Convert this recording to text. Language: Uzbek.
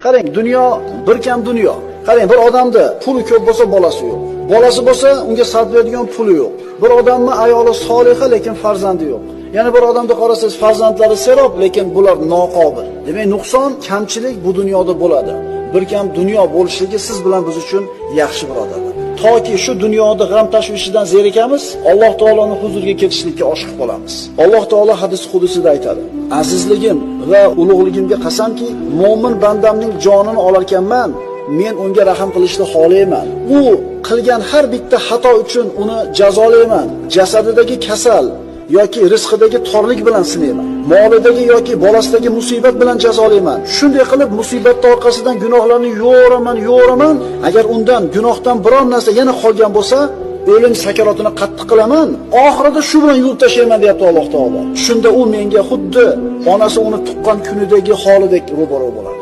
Qarang, dunyo bir kam dunyo. Qarang, bir odamda puli ko'p bo'lsa bolasi yo'q. Bolasi bo'lsa, unga sarflaydigan puli yo'q. Bir odamning ayoli soliha, lekin farzandi yo'q. Yana bir odamda qarasangiz, farzandlari serob, lekin bular noqobil. Demak, nuqson, kamchilik bu dunyoda bo'ladi. Bir kam dunyo bo'lishligi siz bilan biz uchun yaxshi birodarlar. Toki shu dunyoda g'am tashvishidan zerikamiz, Alloh taoloning huzuriga ketishlikka oshiq bo'lamiz. Alloh taolo hadis qudusida aytadi: "Azizligim va ulug'ligimga qasamki, mo'min bandamning jonini olar ekanman, men unga rahim qilishni xohlayman. U qilgan har bitta xato uchun uni jazolayman. Jasadidagi kasal yoki rizqidagi torlik bilan sinayman. Molidagi yoki bolasidagi musibat bilan jazolayman. Shunday qilib musibatning orqasidan gunohlarni yo'raman. Agar undan gunohdan biron narsa yana qolgan bo'lsa, o'lim sakarotini qattiq qilaman. Oxirida shu bilan yuvib tashlayman", deyapti Alloh taolo. Shunda u menga xuddi onasi uni tuqqan kunidagi holidek ro'baro bo'ladi.